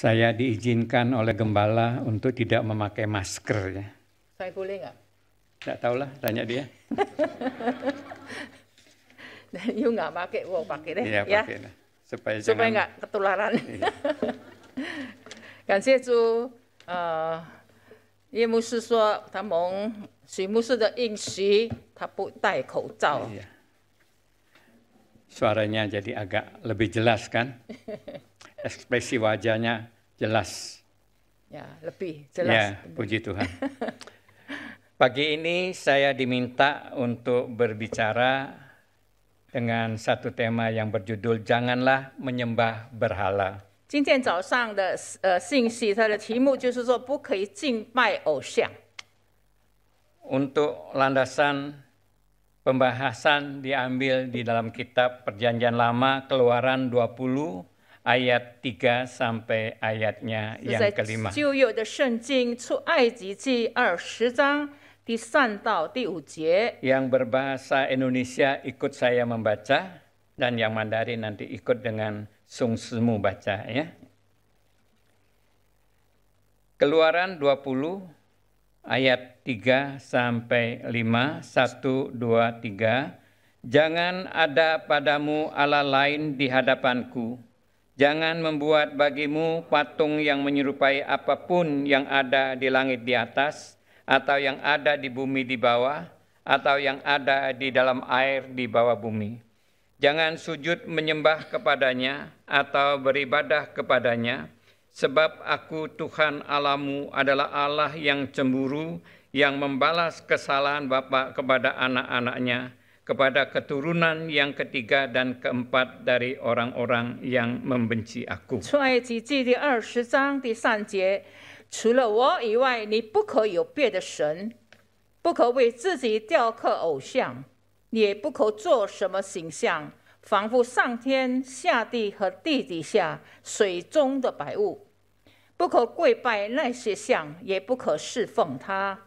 Saya diizinkan oleh gembala untuk tidak memakai masker ya. Saya boleh nggak? Nggak tahulah, tanya dia. You nggak pakai, gua pakai deh. Iya, ya, pakai lah. Supaya jangan. nggak ketularan. Iya. 感谢主，叶牧师说他蒙许牧师的应许，他不戴口罩。 Iya. Suaranya jadi agak lebih jelas kan? Ekspresi wajahnya jelas. Ya, lebih Ya, jelas. puji Tuhan. Pagi ini saya diminta untuk berbicara dengan satu tema yang berjudul Janganlah Menyembah Berhala. 今天早上的信息，它的题目就是说不可以敬拜偶像。 Untuk landasan pembahasan diambil di dalam kitab Perjanjian Lama Keluaran 20 ayat 3 sampai ayatnya 是 yang 在 kelima. 旧约的圣经出埃及记20章第3到第5节。 Yang berbahasa Indonesia ikut saya membaca dan yang Mandarin nanti ikut dengan Sung Semu baca ya. Keluaran 20 ayat 3 sampai 5, 1, 2, 3. Jangan ada padamu Allah lain di hadapanku. Jangan membuat bagimu patung yang menyerupai apapun yang ada di langit di atas, atau yang ada di bumi di bawah, atau yang ada di dalam air di bawah bumi. Jangan sujud menyembah kepadanya atau beribadah kepadanya, sebab aku Tuhan Allahmu adalah Allah yang cemburu, yang membalas kesalahan bapa kepada anak-anaknya, kepada keturunan yang ketiga dan keempat dari orang-orang yang membenci aku. 出埃及记第20章第3节，除了我以外，你不可有别的神，不可为自己雕刻偶像，也不可做什么形象，仿佛上天下地和地底下水中的百物，不可跪拜那些像，也不可侍奉他。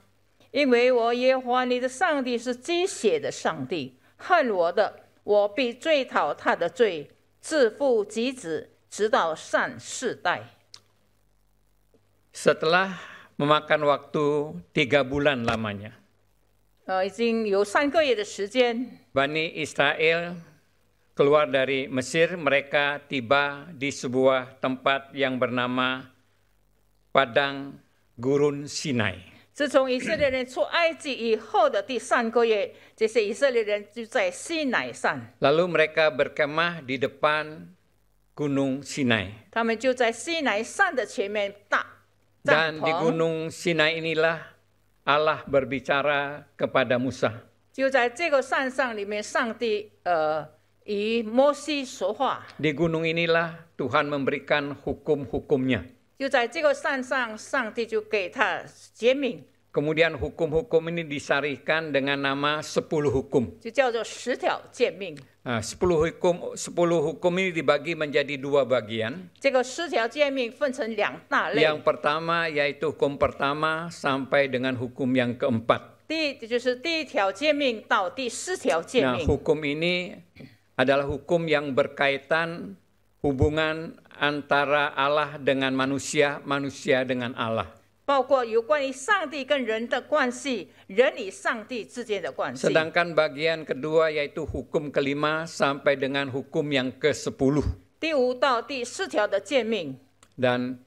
因为我耶和华你的上帝是积血的上帝，恨我的，我必追讨他的罪，自父及子，直到3世代。 Setelah memakan waktu 3 bulan lamanya, 已经有3个月的时间， Bani Israel keluar dari Mesir, mereka tiba di sebuah tempat yang bernama Padang Gurun Sinai. 自从以色列人出埃及以后的第3个月，这些以色列人就在西乃山， Lalu mereka berkemah di depan Gunung Sinai. 他们就在西乃山的前面搭帐 Dan di 篷。 Gunung Sinai inilah Allah berbicara kepada Musa. 就在这个山上里面，上帝与摩西说话。 Di gunung inilah Tuhan memberikan hukum-hukumnya. 就在这个山上，上帝就给他诫命， Kemudian hukum-hukum ini disarikan dengan nama 10 hukum. 就叫做10条诫命。 Nah, 10 hukum ini dibagi menjadi 2 bagian. 这个10条诫命分成2大类， Yang pertama yaitu hukum pertama sampai dengan hukum yang keempat. 就是第1条诫命到第10条诫 Nah, 命。 hukum ini adalah hukum yang berkaitan hubungan antara Allah dengan manusia, manusia dengan Allah. 包括有关于上帝跟人的关系，人与上帝之间的关系。 Sedangkan bagian kedua yaitu hukum kelima sampai dengan hukum yang ke-10. 第5到第10条的诫命， Dan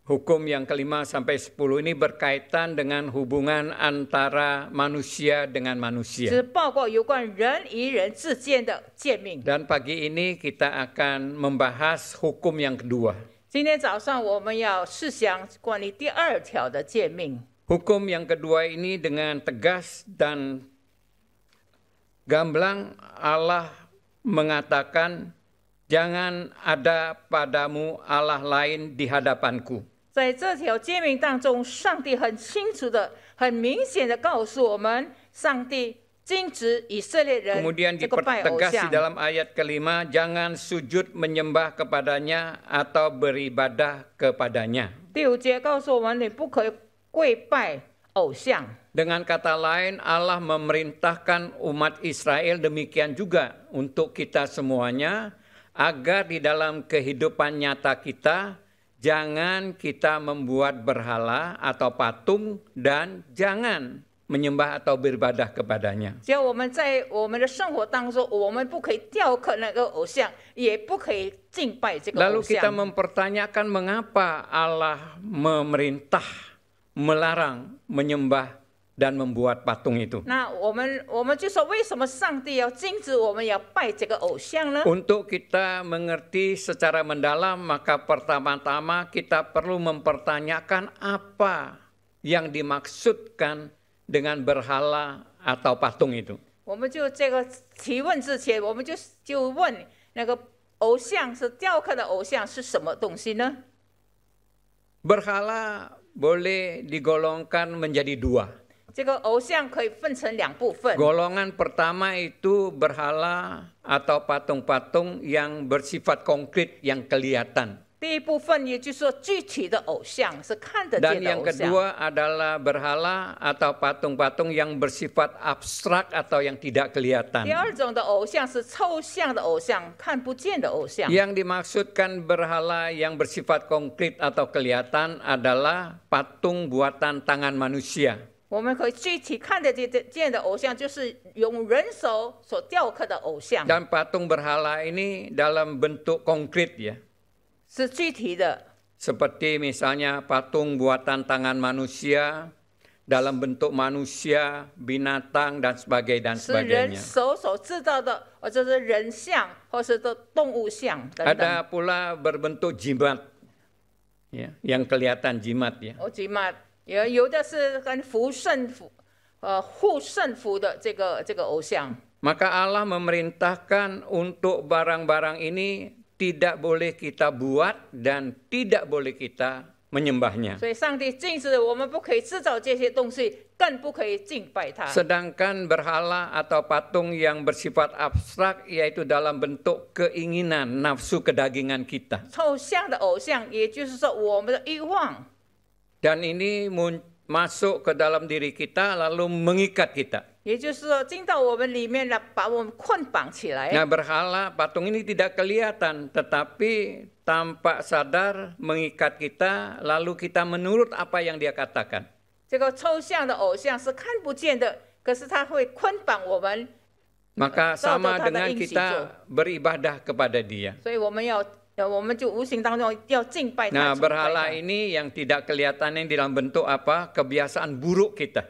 hukum yang kelima sampai 10 ini berkaitan dengan hubungan antara manusia dengan 是 manusia. 包括有关人与人之间的诫命。 Dan pagi ini kita akan membahas hukum yang kedua. 今天早上我们要思想关于第2条的诫命。 Hukum yang kedua ini dengan tegas dan gamblang Allah mengatakan, jangan ada padamu Allah lain di hadapanku. 在这条诫命当中，上帝很清楚的、很明显的告诉我们，上帝禁止以色列人 Kemudian 这个拜偶 dipertegas di 像。 dalam ayat kelima, jangan sujud menyembah kepadanya atau beribadah kepadanya. 第5节告诉我们，你不可以跪拜偶像。 Dengan kata lain, Allah memerintahkan umat Israel demikian juga untuk kita semuanya agar di dalam kehidupan nyata kita jangan kita membuat berhala atau patung dan jangan menyembah atau beribadah kepadanya. 只要我们在我们的生活当中，我们不可以雕刻那个偶像，也不可以敬拜这个偶 Lalu kita 像。 mempertanyakan mengapa Allah memerintah, melarang menyembah dan membuat patung itu. 那我们就说，为什么上帝要禁止我们要拜这个偶像呢？ Untuk kita mengerti secara mendalam, maka pertama-tama kita perlu mempertanyakan apa yang dimaksudkan dengan berhala atau patung itu. 我们就这个提问之前，我们就问那个偶像是雕刻的偶像是什么东西呢？ Berhala boleh digolongkan menjadi dua. 这个偶像可以分成两部分。 Golongan pertama itu berhala atau patung-patung yang bersifat konkret yang kelihatan. 第一部分也就是说具体的偶像是看得 Dan 见的 yang 偶像。 kedua adalah berhala atau patung-patung yang bersifat abstrak atau yang tidak kelihatan. 第二种的偶像是抽象的偶像，看不见的偶像。 Yang dimaksudkan berhala yang bersifat konkret atau kelihatan adalah patung buatan tangan manusia. 我们可以具体看得见的偶像，就是用人手所雕刻的偶像， Dan patung berhala ini dalam bentuk konkret ya. 是具体的。 Seperti misalnya patung buatan tangan manusia dalam bentuk manusia, binatang dan sebagainya. 是人手所制造的，或者是人像，或是的动物像等等。 Ada pula berbentuk jimat, ya, yang kelihatan jimat ya. 吉玛，有的是跟护圣符的这个偶像。 Maka Allah memerintahkan untuk barang-barang ini tidak boleh kita buat dan tidak boleh kita menyembahnya. 所以上帝禁止我们不可以制造这些东西，更不可以敬拜它。 Sedangkan berhala atau patung yang bersifat abstrak yaitu dalam bentuk keinginan, nafsu kedagingan kita. 抽象的偶像，也就是说我们的欲望。 Dan ini masuk ke dalam diri kita lalu mengikat kita. 也就是说，进到我们里面了，把我们捆绑起来。 Nah, berhala patung ini tidak kelihatan, tetapi tampak sadar mengikat kita, lalu kita menurut apa yang dia katakan. 这个抽象的偶像是看不见的，可是它会捆绑我们， Maka sama dengan kita beribadah kepada dia. 所以我们就无形当中要敬拜他。 Nah, 崇拜他 berhala ini yang tidak kelihatan ini dalam bentuk apa? Kebiasaan buruk kita.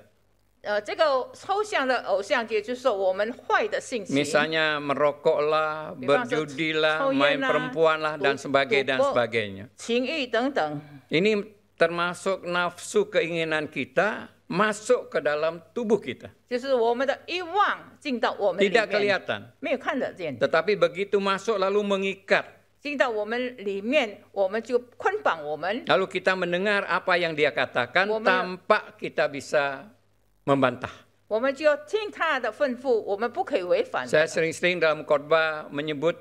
这个抽象的偶像，也就是说我们坏的性情。 Misalnya merokoklah, berjudilah, main perempuan lah, dan sebagainya. 情欲等等。 Ini termasuk nafsu keinginan kita masuk ke dalam tubuh kita. 就是我们的欲望进到我们里 Tidak 面， kelihatan. 没有看得见。 Tetapi begitu masuk lalu mengikat. 进到我们里面，我们就捆绑我们。 Lalu kita mendengar apa yang dia katakan tanpa kita bisa membantah. 我们就要听他的吩咐，我们不可以违反。 Saya sering-sering dalam khotbah menyebut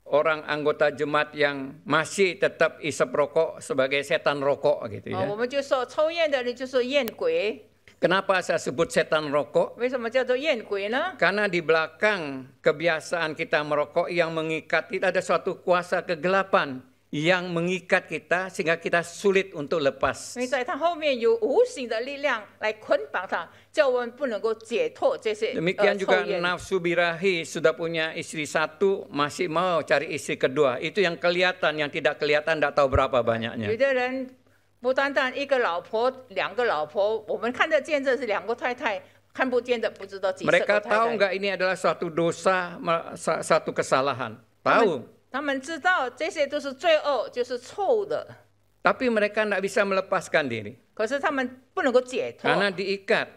orang anggota jemaat yang masih tetap isep rokok sebagai setan rokok gitu 我 ya. 们就说抽烟的人就是烟鬼。 Kenapa saya sebut setan rokok? 为什么叫做烟鬼呢？ Karena di belakang kebiasaan kita merokok yang mengikat kita ada suatu kuasa kegelapan yang mengikat kita sehingga kita sulit untuk lepas. 因为在它后面有无形的力量来捆绑它，叫我们不能够解脱这些 Demikian 抽 juga 烟。 nafsu birahi, sudah punya istri satu masih mau cari istri kedua. Itu yang kelihatan, yang tidak kelihatan tidak tahu berapa 有 banyaknya. 的人不单单一个老婆、两个老婆，我们看得见这是两个太太，看不见的不知道几十 Mereka 个 tahu 太太。 nggak ini adalah suatu dosa, satu kesalahan? Tahu. 他们知道这些都是罪恶，就是错的， Tapi mereka tidak bisa melepaskan diri. 可是他们不能够解脱， Karena diikat.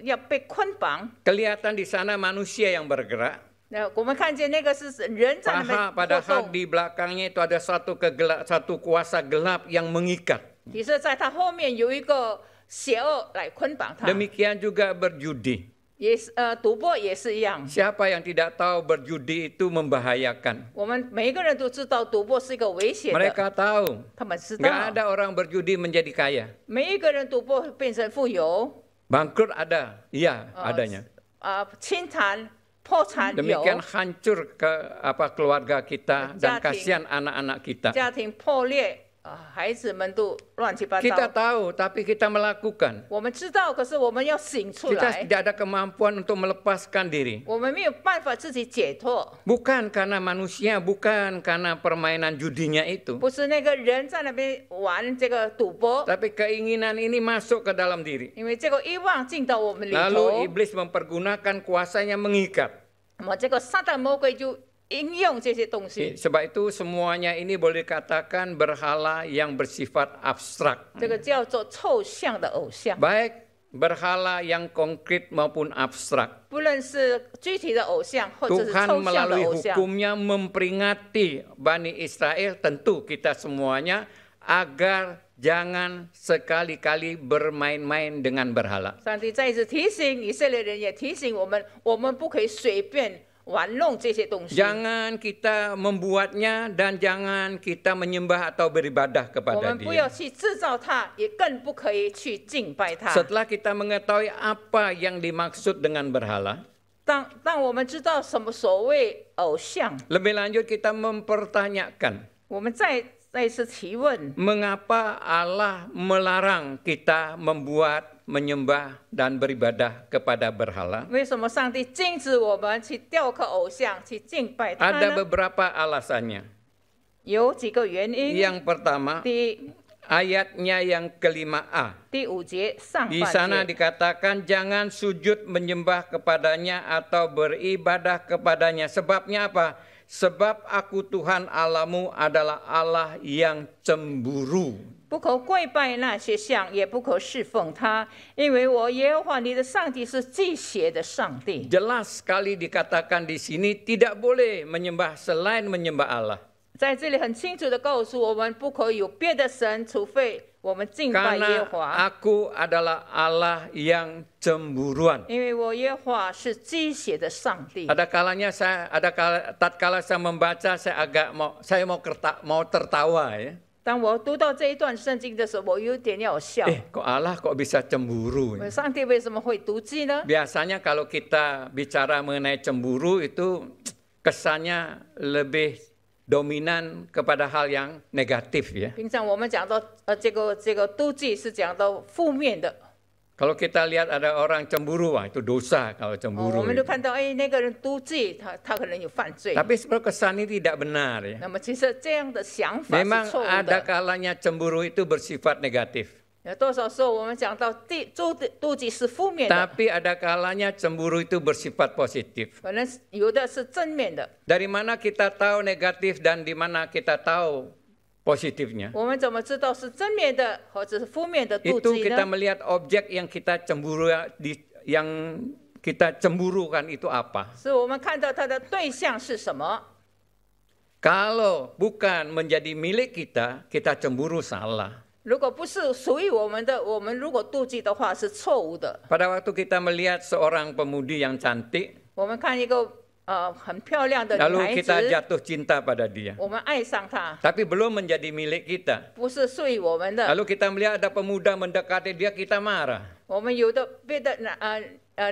要被捆绑。 Kelihatan di sana manusia yang bergerak. 那我们看见那个是人在那 Paha 边 padahal 活动， di belakangnya itu ada satu kuasa gelap yang mengikat. 其实在他后面有一个邪恶来捆绑他。 Demikian juga berjudi. 也是赌博也是一样。 Siapa yang tidak tahu berjudi itu membahayakan? 我们每一个人都知道赌博是一个危险的， Mereka tahu. 他们知 Nggak 道， ada orang berjudi menjadi kaya. 每一个人赌博会变成富有。 Bangkrut ada, iya adanya. 清谈破产有， Demikian hancur keluarga kita dan Jating. kasihan anak-anak kita. 家庭破裂，孩子们都乱七八 Kita 糟。 tahu, tapi kita melakukan. 我们知道，可是我们要醒出 Kita 来， tidak ada kemampuan untuk melepaskan diri. 我们没有办法自己解脱， Bukan karena manusia, bukan karena permainan judinya itu. 不是那个人在那边玩这个赌博， Tapi keinginan ini masuk ke dalam diri. 因为这个欲望进到我们里 Lalu 头， iblis mempergunakan kuasanya mengikat. 那么这个撒旦魔鬼就应用这些东西。 Sebab itu semuanya ini boleh dikatakan berhala yang bersifat abstrak. 这个叫做抽象的偶像， Baik berhala yang konkret maupun abstrak. 不论是具体的偶像或者是 Tuhan 抽象的 melalui 偶像， hukumnya memperingati Bani Israel, tentu kita semuanya, agar jangan sekali-kali bermain-main dengan berhala. 上帝再一次提醒以色列人，也提醒我们，我们不可以随便玩弄这些东西。 Jangan kita membuatnya dan jangan kita menyembah atau beribadah 我 kepada 们不要 dia. 去制造它，也更不可以去敬拜它。 Setelah kita mengetahui apa yang dimaksud dengan berhala, 当我们知道什么所谓偶像， lebih lanjut kita mempertanyakan 我们再一次提问： mengapa Allah melarang kita membuat, menyembah dan beribadah kepada berhala? 为什么上帝禁止我们去雕刻偶像，去敬拜他 Ada 呢？ beberapa alasannya. 有几个原因。 Yang pertama, 第 ayatnya yang ke-5a. 第5节上 Di sana 半节， dikatakan jangan sujud menyembah kepadanya atau beribadah kepadanya. Sebabnya apa? Sebab aku Tuhan Allahmu adalah Allah yang cemburu. 不可跪拜那些像，也不可侍奉他，因为我耶和华你的上帝是忌邪的上帝。 Jelas sekali dikatakan di sini tidak boleh menyembah selain menyembah Allah. 在这里很清楚的告诉我们，不可有别的神，除非我们敬拜耶 Karena 和华。 aku adalah Allah yang cemburuan. 因为我耶和华是忌邪的上帝。 Ada kalanya tatkala saya membaca saya mau tertawa ya. 当我读到这一段圣经的时候，我有点要笑。 Kok Allah kok bisa cemburu? 上帝为什么会妒忌呢？ Biasanya kalau kita bicara mengenai cemburu itu kesannya lebih dominan kepada hal yang negatif ya. 平常我们讲到这个妒忌是讲到负面的。 Kalau kita lihat ada orang cemburu, wah itu dosa kalau 我 cemburu. 们就 itu. 看到，那个人妒忌，他可能有犯罪。 Tapi sebenarnya kesan ini tidak benar ya. 那么其实这样的想法 Memang 是错误 ada 的。 kalanya cemburu itu bersifat negatif. 有多少时候我们讲到妒忌是负面的， Tapi ada kalanya cemburu itu bersifat positif. 可能有的是正面的。 Dari mana kita tahu negatif dan di mana kita tahu positifnya? 我们怎么知道是正面的或者是负面的妒 Itu 忌 kita 呢？ melihat objek yang kita cemburukan itu apa. 是我们看到它的对象是什么。 Kalau bukan menjadi milik kita, kita cemburu salah. 如果不是属于我们的，我们如果妒忌的话是错误的。 Pada waktu kita melihat seorang pemudi yang cantik, 我们看一个很漂亮的女 lalu 孩 kita 子， jatuh cinta pada dia. 我们爱上她， Tapi belum menjadi milik kita. 不是属于我们的。 Lalu kita melihat ada pemuda mendekati dia, kita marah. 我们有的别的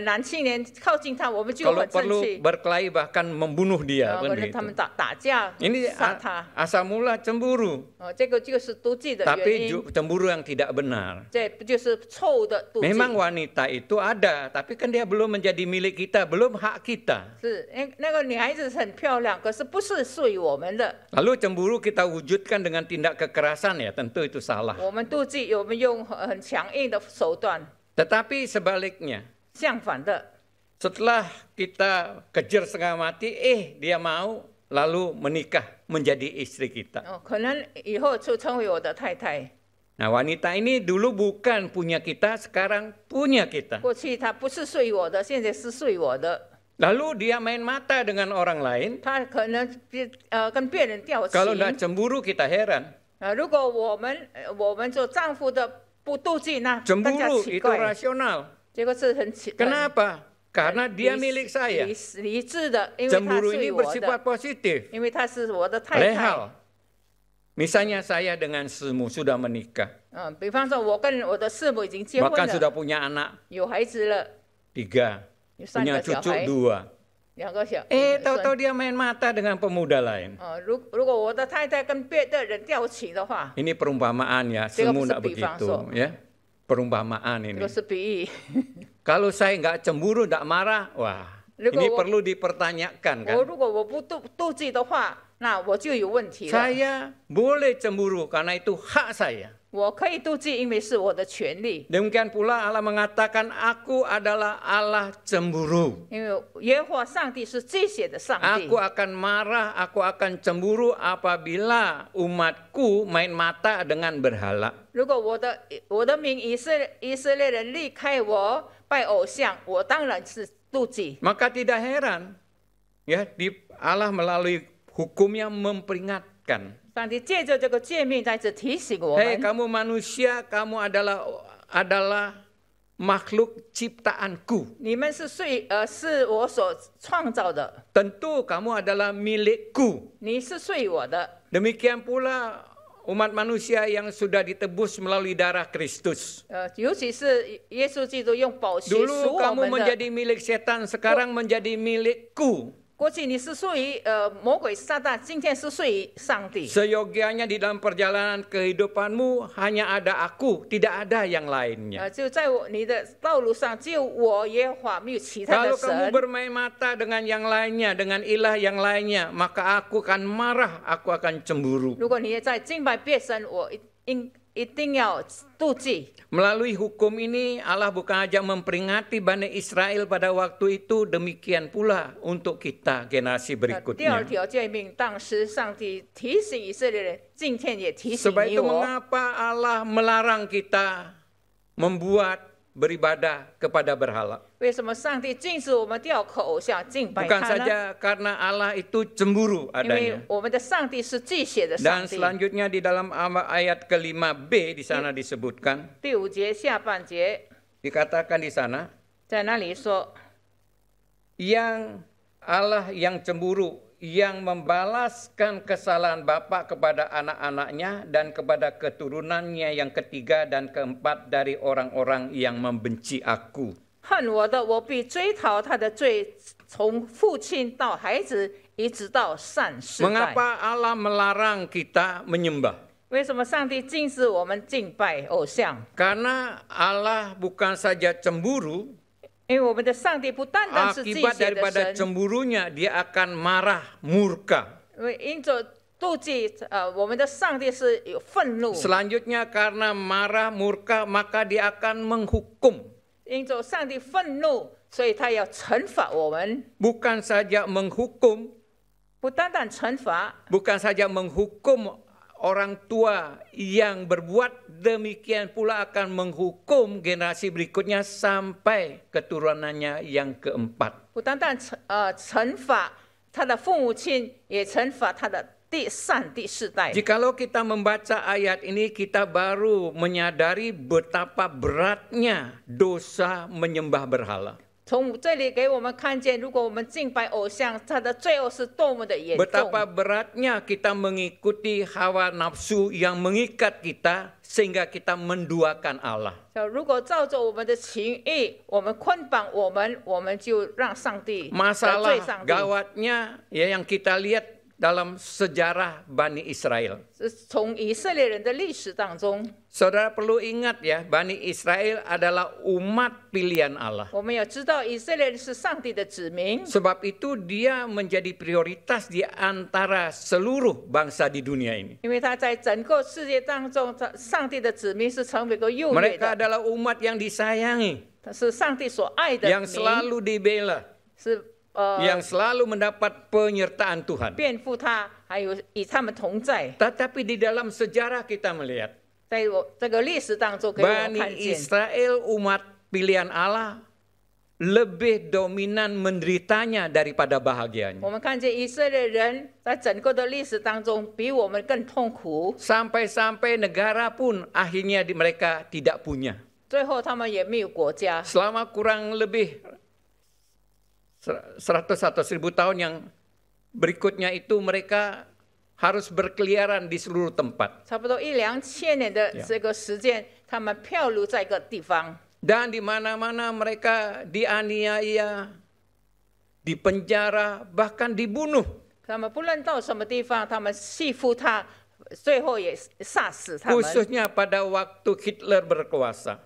男青年靠近他，我们就 Kalau 很生 perlu 气。 berkelahi bahkan membunuh dia. 可 kan 能他 begitu. 们打架 Ini 杀他。 asal mula cemburu. 这个就是妒忌的原 Tapi 因， cemburu yang tidak benar. 这不就是错误的妒忌？ Memang wanita itu ada, tapi kan dia belum menjadi milik kita, belum hak kita. 是，那个女孩子很漂亮，可是不是属于我们的。 Lalu cemburu kita wujudkan dengan tindak kekerasan ya, tentu itu salah. 我们妒忌，我们用很强硬的手段。 Tetapi sebaliknya, 相反的， setelah kita kejar setengah mati, dia mau lalu menikah menjadi istri kita. 可能以后就成为我的太太。 Nah, wanita ini dulu bukan punya kita, sekarang punya kita. 过去她不是属于我的，现在是属于我的。 Lalu dia main mata dengan orang lain. 她可能跟别人调情。 Kalau tidak cemburu kita heran. 如果我们做丈夫的不妒忌，那更加 Cemburu 奇 itu 怪。 rasional. 这个是很奇。 Kenapa? Karena dia milik saya. 理智的，因为他 Cemburu 属 ini 于我 bersifat 的， positif. 因为他是我的太 Lain 太。 hal. Misalnya saya dengan Semu sudah menikah. 比方说，我跟我的师母已经结婚 Bahkan 了， sudah punya anak 有孩子了， 3, 有3 punya 个小 cucu 孩， 2. 2个小。 tahu-tahu dia main mata dengan pemuda lain. 如果我的太太跟别的人调情的话， Ini perumpamaan ya, Dia semua bisa tidak begitu ya. Perumpamaan 这 ini. 个是比喻。 Kalau saya nggak cemburu, nggak marah, wah, ini perlu dipertanyakan kan. 如果我不妒忌的话，那我就有问题了。 Saya boleh cemburu karena itu hak saya. 我可以妒忌，因为是我的权利。 Demikian pula Allah mengatakan, aku adalah Allah cemburu. 因为耶和华上帝是忌血的上帝。 Aku akan marah, aku akan cemburu apabila umatku main mata dengan berhala. 如果我的民以色列人离开我拜偶像，我当然是妒忌。 Maka tidak heran, ya, Allah melalui hukumnya memperingatkan. 上帝借着这个诫命，在这提醒我 Hei 们： kamu manusia, kamu adalah makhluk ciptaanku. 你们是我所创造的， Tentu kamu adalah milikku. 你是属我的。 Demikian pula umat manusia yang sudah ditebus melalui darah Kristus. 尤其是耶稣基督用宝血 Dulu 赎我 kamu 们的。 menjadi milik setan, sekarang menjadi milikku. 过去你是属于魔鬼撒旦，今天是属于上帝。 Seyogianya di dalam perjalanan kehidupanmu hanya ada aku, tidak ada yang lainnya. 就在你的道路上，只有我耶和华，没有其他 Kalau 的 kamu 神。 bermain mata dengan yang lainnya, dengan ilah yang lainnya, maka aku akan marah, aku akan cemburu. 如果你也在敬拜别神，我一定要妒忌。 Melalui hukum ini Allah bukan saja memperingati Bani Israel pada waktu itu, demikian pula untuk kita generasi 第二 berikutnya. 条诫命，当时上帝提醒以色列人，今天也提醒 Sebab 你 itu 我。 mengapa Allah melarang kita membuat beribadah kepada berhala. 为什么上帝禁止我们雕刻偶像敬拜 Bukan 他呢？ saja karena Allah itu cemburu 因为 adanya. 我们的上帝是忌血的上 Dan 帝。 selanjutnya di dalam ayat ke-5b di sana disebutkan, 第5节下半节 dikatakan di sana, 在那里说， yang Allah yang cemburu, yang membalaskan kesalahan bapa kepada anak-anaknya dan kepada keturunannya yang ketiga dan keempat dari orang-orang yang membenci aku. 恨我的，我必追讨他的罪，从父亲到孩子，一直到善世代。 Mengapa Allah melarang kita menyembah? 为什么上帝禁止我们敬拜偶像？ Karena Allah bukan saja cemburu, 因为我们的上帝不单单是忌 akibat 血的 daripada 神， cemburunya dia akan marah, murka. 因为因着妒忌，我们的上帝是有愤怒， Selanjutnya karena marah, murka, maka dia akan menghukum. 因着上帝愤怒，所以他要惩罚我们， Bukan saja menghukum, 不单单惩罚， bukan saja menghukum orang tua yang berbuat, demikian pula akan menghukum generasi berikutnya sampai keturunannya yang keempat. 不单单惩罚他的父母亲，也惩罚他的第四代。 Jikalau kita membaca ayat ini, kita baru menyadari betapa beratnya dosa menyembah berhala. 从这里给我们看见，如果我们敬拜偶像，他的罪恶是多么的严重。 Betapa beratnya kita mengikuti hawa nafsu yang mengikat kita sehingga kita menduakan Allah. 如果照着我们的情欲，我们捆绑我们就让上帝得罪 Masalah 上帝。 gawatnya ya yang kita lihat dalam sejarah Bani Israel. 从以色列人的历史当中， Saudara perlu ingat ya, Bani Israel adalah umat pilihan Allah. 我们要知道以色列人是上帝的子民， Sebab itu dia menjadi prioritas di antara seluruh bangsa di dunia ini. 因为他在整个世界当中，上帝的子民是成为一个优越 Mereka 的， adalah umat yang disayangi, 是上帝所爱的 yang 民， selalu dibela, 是yang selalu mendapat penyertaan Tuhan. 遍赋他，还有与他们同在。 Tetapi di dalam sejarah kita melihat 在这个历史当中，给我们 Bani 看见， Israel umat pilihan Allah lebih dominan menderitanya daripada bahagianya. 我们看见以色列人在整个的历史当中比我们更痛苦， Sampai-sampai negara pun akhirnya mereka tidak punya. 最后他们也没有国家。 Selama kurang lebih 100 atau 1000 tahun yang berikutnya itu mereka harus berkeliaran di seluruh tempat. 差不多1-2000年的这个时间，他们漂流在一个地方， Dan di mana-mana mereka dianiaya, dipenjara, bahkan dibunuh. 他们不论到什么地方，他们欺负他，最后也杀死他们。 Khususnya pada waktu Hitler berkuasa.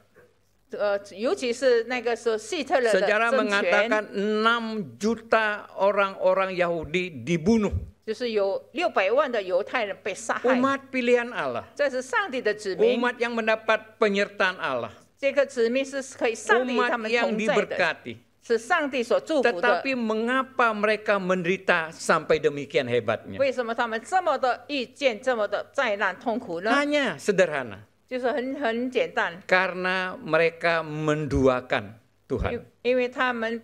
尤其是那个时候希特勒的 Sejarah 政权， mengatakan 6 juta orang-orang Yahudi dibunuh. 就是有600万的犹太人被杀害。 Umat pilihan Allah. 这是上帝的子民， Umat yang mendapat penyertaan Allah. 这个子民是可以上帝他 Umat 们 yang 同在的， diberkati. 是上帝所祝福的。 Tetapi mengapa mereka menderita sampai demikian hebatnya? 为什么他们这么的遇见这么的灾难痛苦呢？ Hanya sederhana. 就是很简单， Karena mereka menduakan Tuhan. 因为他们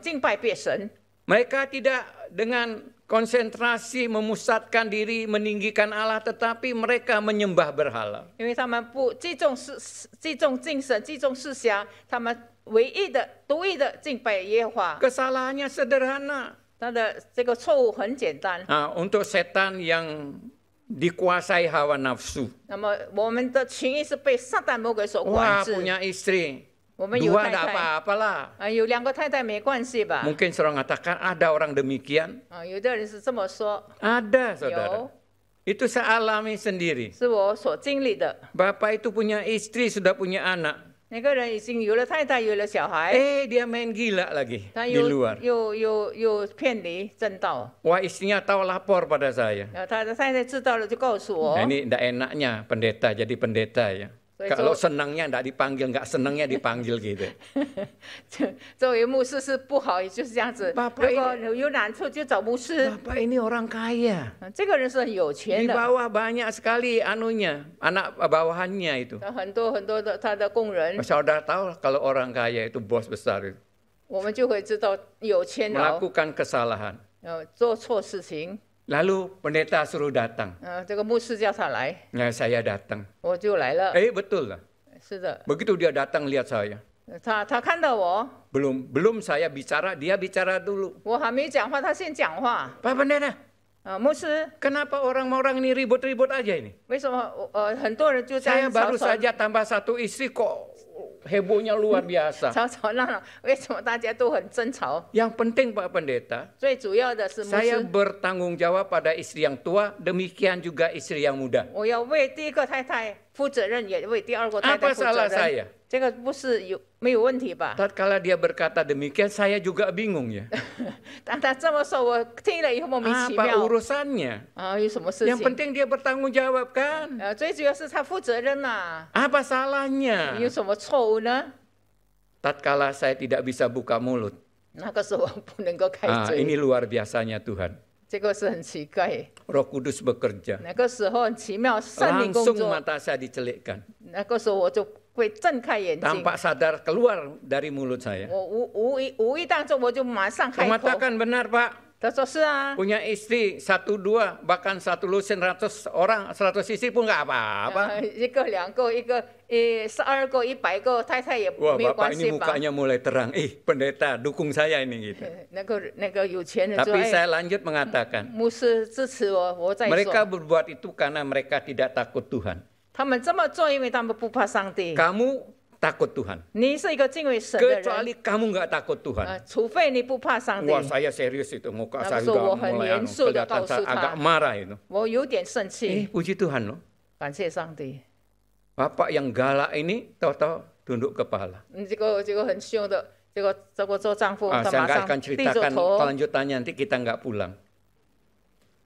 敬拜别神， Mereka tidak dengan konsentrasi memusatkan diri meninggikan Allah, tetapi mereka menyembah berhala. 因为他们不注重精神，注重思想，他们唯一的、独一的敬拜耶和华。 Kesalahannya sederhana. 他的这个错误很简单。 Untuk setan yang dikuasai hawa nafsu. 那么我们的情欲是被撒旦魔鬼所管 Wah, 制。 punya istri. 我们有 Dua 太 tidak 太， apa-apalah. 有2个太太没关系吧？ Mungkin saudara mengatakan ada orang demikian. 有的人是这么说， Ada saudara. 有 Itu saya alami sendiri. 是我所经历的。 Bapak itu punya istri, sudah punya anak. 那个人已经有了太太，有了小孩， Dia main gila lagi 他 di luar. 又偏离正道。 Wah, istrinya tahu lapor pada saya. 他的太太知道了就告诉我 Nah, ini tidak enaknya pendeta jadi pendeta ya. Baik, Kalau so- senangnya tidak dipanggil, nggak senangnya dipanggil gitu. 作为牧师是不好，也就是这样子。 Bapak 如果有难处就找牧师。 Bapak ini orang kaya. 这个人是很有 Di 钱的， bawah banyak sekali anunya, anak bawahannya itu. 很多的他的工人， Saudara tahu kalau orang kaya itu bos besar itu. 我们就会知道有钱人 Melakukan kesalahan. 做错事情。 Lalu pendeta suruh datang. 这个牧师叫他来， Nah, saya datang. 我就来了。 Betul lah. 是的， Begitu dia datang lihat saya. 他看到我， Belum saya bicara, dia bicara dulu. 我还没讲话，他先讲话。 Pak pendeta, 牧师， kenapa orang-orang ini ribut-ribut aja ini? 为什么很多人就这 Saya 样 baru 吵 saja tambah 1 istri kok hebohnya luar biasa. 闹闹？为什么大家都很争吵？ Yang penting Pak Pendeta, 最主要的是牧 saya 师， bertanggung jawab pada istri yang tua, demikian juga istri yang muda. 我要为第一个太太负责任，也为第2个太太 Apa 负 salah 责任。 saya? 这个不是没有问题吧？ Tatkala dia berkata demikian, saya juga bingung ya. 当他这么说，我听了以后莫名其 Apa 妙。 urusannya? 有什么事 Yang 情？ penting dia bertanggung jawab kan? 最主要是他负责任嘛， Apa salahnya? 有什么错误呢？ Tatkala saya tidak bisa buka mulut. 那个时候不能够开嘴， Ini luar biasanya Tuhan. 这个是很奇怪。 Roh Kudus bekerja. 那个时候很奇妙，圣灵工 Langsung 作。 mata saya dicelikkan. 那个时候我就会睁开眼睛， Tampak sadar keluar dari mulut saya. 我无意当中我就马上开口。 Mengatakan benar Pak. 他说是啊， Punya istri 1, 2, bahkan 1 lusin 100 orang, 100 istri pun nggak apa-apa. 1个2个1个12个100个太太也 Wah 没有 Bapak 关系 ini 吧？ mukanya mulai terang. Pendeta dukung saya ini gitu. 那个有钱人说：“ Tapi 哎， saya lanjut mengatakan, 牧师支持我，我再 mereka 说。 berbuat itu karena mereka tidak takut Tuhan. 他们这么做，因为他们不怕上帝。 Kamu takut Tuhan. 你是一个敬畏神的人， Kecuali kamu nggak takut Tuhan. 除非你不怕上帝。 Wah saya serius itu, muka saya Langsung udah 我很 mulai 严肃地 kelihatan 告诉 saya 他 agak marah itu. 我有点生气， Puji Tuhan loh. 感谢上帝。 Bapak yang galak ini tahu-tahu tunduk kepala. 这个很凶的，这个做丈夫，他 Saya 马 nggak 上 akan 低着 ceritakan 头。 kelanjutannya, nanti kita nggak pulang.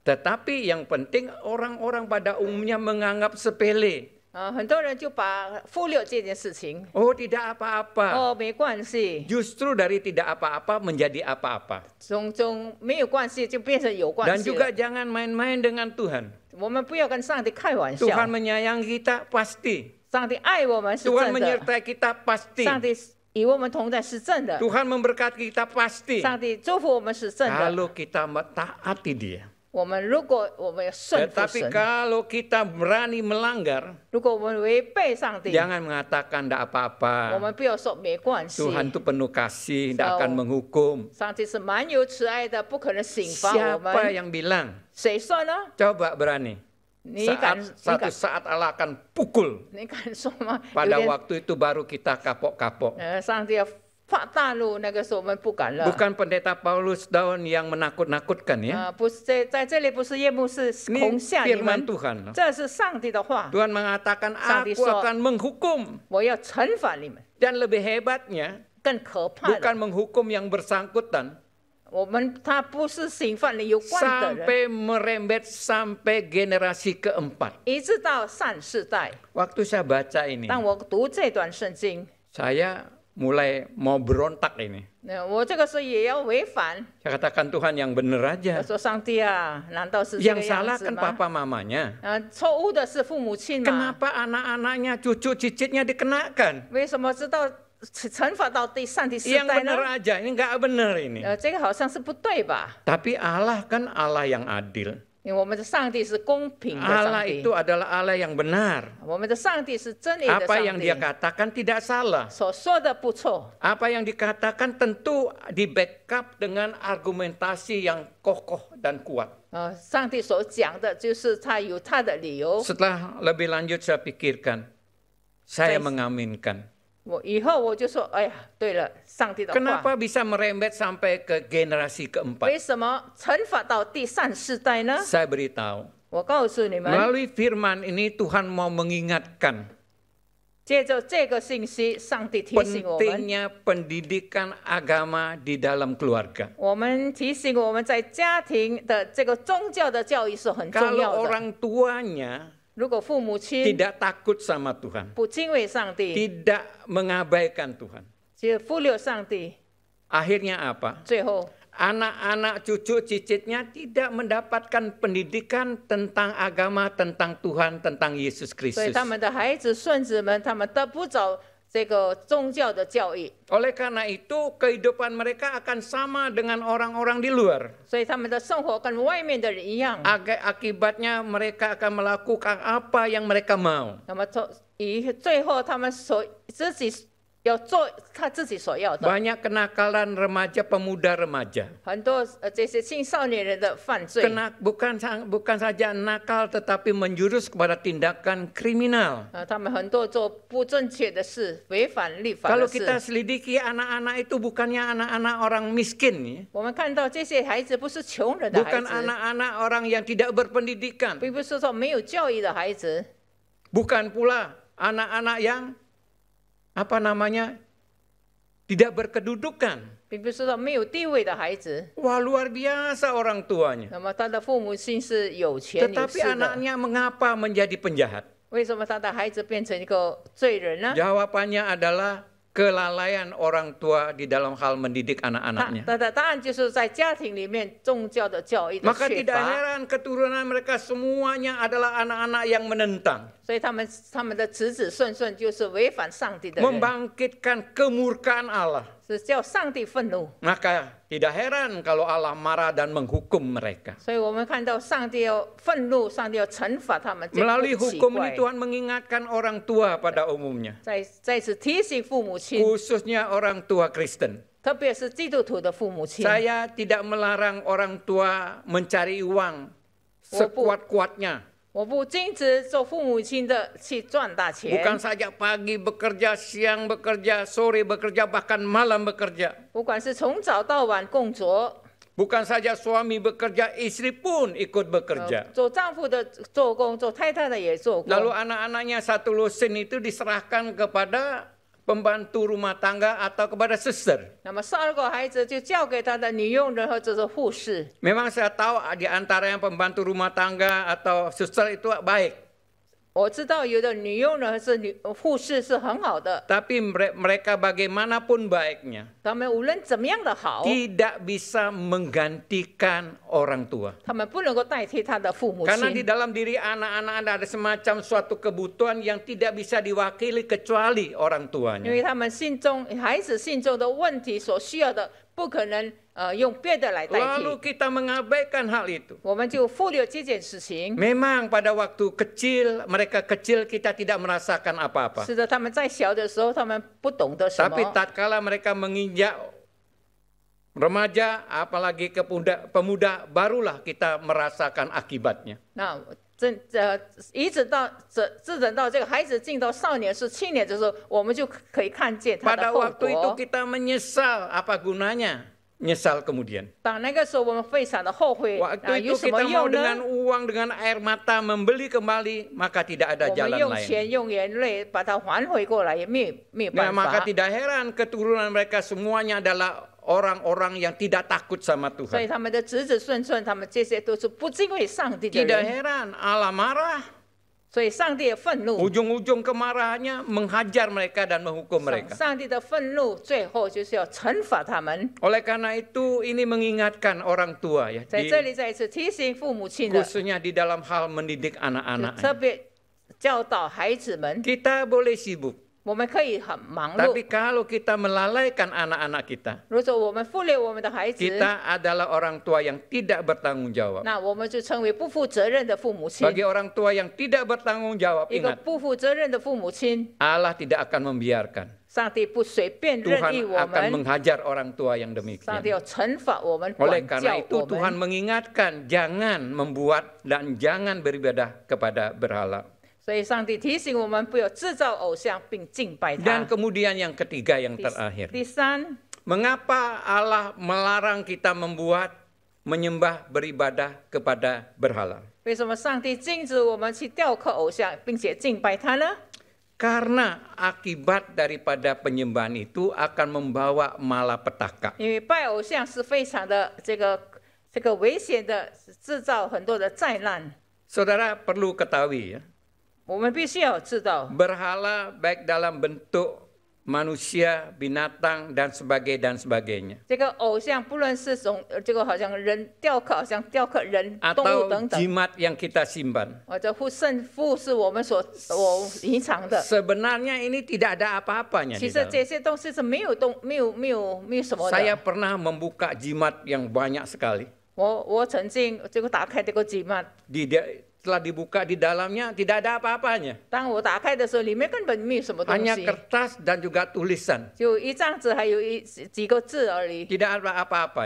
Tetapi yang penting orang-orang pada umumnya menganggap sepele. 很多人就把忽略这件事情。 Oh tidak apa-apa. 没关系， Justru dari tidak apa-apa menjadi apa-apa. 从没有关系就变成有关 Dan 系 juga 了。 jangan main-main dengan Tuhan. 我们不要跟上帝开玩笑。 Tuhan menyayangi kita pasti. 上帝爱我们是 Tuhan 真的， menyertai kita pasti. 上帝与我们同在是真的， Tuhan memberkati kita pasti. 上帝祝福我们是真的。 Kalau kita taati Dia. 我们如果我们顺服 Tetapi 神， kalau kita berani melanggar, 如果我们违背上帝， jangan mengatakan tidak 我 apa-apa. 们不要说没关系。 Tuhan itu penuh kasih, tidak So, akan menghukum. 上帝是蛮有慈爱的，不可能刑罚我 Siapa 们。 yang bilang? 谁说呢？ Coba berani. 你敢 Suatu saat Allah akan pukul. 你敢说吗？有 Pada 点 waktu itu baru kita kapok-kapok. 上帝要发大怒，那个时候我们不敢了。 Bukan pendeta Paulus Daun yang menakut-nakutkan ya. 不是在这里不是叶牧师 Ini 恐吓你 firman 们， Tuhan loh. 这是上帝的话， Tuhan mengatakan Sandi aku so- akan menghukum. 我要惩罚你们。 Dan lebih hebatnya 更可怕的， bukan menghukum yang bersangkutan. 他不是刑犯你有关的人， Sampai merembet sampai generasi keempat. 一直到3世代。 Waktu saya baca ini, 当我读这段圣经， saya mulai mau berontak ini. 我这个时候也要违反。 Saya katakan Tuhan yang bener 我 aja. 说上帝啊，难道是这个 Yang 样 salah 子 kan 吗？ papa mamanya. 错误的是父母亲嘛？ Kenapa anak-anaknya, cucu cicitnya dikenakan? 为什么知道惩罚到第3、第4 Yang 代呢 bener？ aja, ini nggak bener ini. 这个好像是不对吧？ Tapi Allah kan Allah yang adil. 因为我们的上帝是公平的上 Allah 帝， itu adalah Allah yang benar. 我们的上帝是真理的 Apa yang 上 dia 帝， katakan tidak salah. 所说的不错。 Apa yang dikatakan tentu di backup dengan argumentasi yang kokoh dan kuat. 上帝所讲的就是他有他的理由。 Setelah lebih lanjut saya pikirkan, saya mengaminkan. 我以后我就说，哎呀，对了，上帝的话， Kenapa bisa merembet sampai ke generasi keempat? 为什么惩罚到第3世代呢？ Saya beritahu, 我告诉你们， melalui firman ini Tuhan mau mengingatkan 借着这个信息，上帝提醒我们， pentingnya pendidikan agama di dalam keluarga. 我们提醒我们在家庭的这个宗教的教育是很重 Kalau 要的。 orang tuanya 如果父母亲 tidak takut sama Tuhan, 不敬畏上帝， tidak mengabaikan Tuhan, 就忽略上帝， akhirnya apa? 最后 Anak-anak cucu cicitnya tidak mendapatkan pendidikan tentang agama, tentang Tuhan, tentang Yesus 所以 Kristus. 他们的孩子、孙子们，他们得不着这个宗教的教育， Oleh karena itu kehidupan mereka akan sama dengan orang-orang di luar. 所以他们的生活跟外面的人一样。 Akibatnya mereka akan melakukan apa yang mereka mau. 那么最后他们自己要做他自己所要的。 Banyak kenakalan remaja, pemuda remaja. 很多这些青少年人的犯罪， Bukan saja nakal tetapi menjurus kepada tindakan kriminal. 他们很多做不正确的事，违反律法 Kalau 的 kita 事。 selidiki anak-anak itu bukannya anak-anak orang miskin ya. 我们看到这些孩子不是穷人的孩 Bukan 子， anak-anak orang yang tidak berpendidikan. 并不是说没有教育的孩子， Bukan pula anak-anak yang tidak berkedudukan. 并不是说没有地位的孩子。 Wah, luar biasa orang tuanya. 那么他的父母亲是有钱有 Tetapi 势的， anaknya mengapa menjadi penjahat? 为什么他的孩子变成一个罪人呢？ Jawabannya adalah kelalaian orang tua di dalam hal mendidik anak-anaknya. 他的答案就是在家庭里面宗教的教育的 Maka 缺 tidak 乏， heran keturunan mereka semuanya adalah anak-anak yang menentang, 所以他们的子子孙孙就是违反上帝的人， membangkitkan kemurkaan Allah. 是叫上帝愤怒。 Maka tidak heran kalau Allah marah dan menghukum mereka. 所以我们看到上帝要愤怒，上帝要惩罚他们，这 Melalui 不奇 hukum 怪 ini。Tuhan mengingatkan orang tua pada umumnya, 再次提醒父母亲， khususnya orang tua Kristen. 特别是基督徒的父母亲。 Saya tidak melarang orang tua mencari uang sekuat-kuatnya. 我不禁止做父母亲的去赚大钱， Bukan saja pagi bekerja, siang bekerja, sore bekerja, bahkan malam bekerja. 不管是从早到晚工作， Bukan saja suami bekerja, istri pun ikut bekerja. 做丈夫的做工，做太太的也做工。 Lalu anak-anaknya satu lusin itu diserahkan kepada pembantu rumah tangga atau kepada suster. 那么12个孩子就交给他的女佣人或者是护士。 Memang saya tahu di antara yang pembantu rumah tangga atau suster itu baik. 我知道有的女佣人是护士是很好的， Tapi mereka bagaimanapun baiknya 他们无论怎么样的好， tidak bisa menggantikan orang tua. 他们不能够代替他的父母 Karena di 亲， dalam diri anak-anak ada semacam suatu kebutuhan yang tidak bisa diwakili kecuali orang 因 tuanya. 为他们孩子心中的问题所需要的，不可能用别的来代 Lalu 替， kita mengabaikan hal itu. 我们就忽略这件事情。 Memang pada waktu kecil, mereka kecil kita tidak merasakan apa-apa. 是的，他们在小的时候，他们不懂得什 Tapi 么。 tatkala mereka menginjak remaja, apalagi pemuda, barulah kita merasakan akibatnya. 那一直到直等到这个孩子进到少年是7年的时候，我们就可以看见他的 Pada 后 waktu itu 果。 kita menyesal, apa gunanya? Nyesal kemudian. 当那个时候我们非常的后悔， Waktu 有 itu 什么 kita mau 用 dengan 呢？ uang, dengan air mata membeli kembali, maka tidak ada 我们 jalan 用 lain. 钱用眼泪把它还回过来，也没有 Nah, 办 maka 法。 tidak heran keturunan mereka semuanya adalah orang-orang yang tidak takut sama 所以 Tuhan. 他们的子子孙孙，他们这些都是不敬畏上帝的 Tidak 人， heran Allah marah. 所以上帝的愤怒， Ujung-ujung kemarahannya menghajar mereka dan menghukum mereka. 上帝的愤怒最后就是要惩罚他们。 Oleh karena itu ini mengingatkan orang tua ya, 在这里再一次提醒父母亲的， khususnya di dalam hal mendidik 就 anak-anak. 特别教导孩子们， Kita boleh sibuk, 我们可以很忙 tapi 碌。 kalau kita melalaikan anak-anak kita, 如果我们忽略我们的孩子， kita adalah orang tua yang tidak bertanggung jawab. 那我们就成为不负责任的父母亲。 Bagi orang tua yang tidak bertanggung jawab, 一个 ingat, 不负责任的父母亲， Allah tidak akan membiarkan. 上帝不随便任意 Tuhan 我 akan 们， menghajar orang tua yang 上 demikian. 帝要惩罚我们， Oleh 管 karena 教 itu 我 Tuhan 们。 mengingatkan jangan membuat dan jangan beribadah kepada berhala. 所以上帝提醒我们不要制造偶像并敬拜 Dan 他。 kemudian yang ketiga yang 第 terakhir. 第三， Mengapa Allah melarang kita menyembah beribadah kepada berhala? 为什么上帝禁止我们去雕刻偶像，并且敬拜他呢？ Karena akibat daripada penyembahan itu akan membawa malapetaka. 因为拜偶像是非常的这个危险的，制造很多的灾难。 Saudara perlu ketahui ya, 我们必须要知道， berhala baik dalam bentuk manusia, binatang dan sebagainya. 这个偶像不论是从这个好像人雕刻，好像雕刻人、动物 Atau 等等， jimat yang kita simpan. 或者圣父是我们所隐藏的。 Sebenarnya ini tidak ada apa-apanya 其 di 实 dalam. 这些东西是没有什么 Saya 的。 pernah membuka jimat yang banyak sekali. 我曾经这个打开这个吉曼， Setelah dibuka di dalamnya tidak ada apa-apanya. 当我打开的时候，里面根本没有什么东 Hanya 西， kertas dan juga tulisan. 就一张纸，还有几个字而已， Tidak ada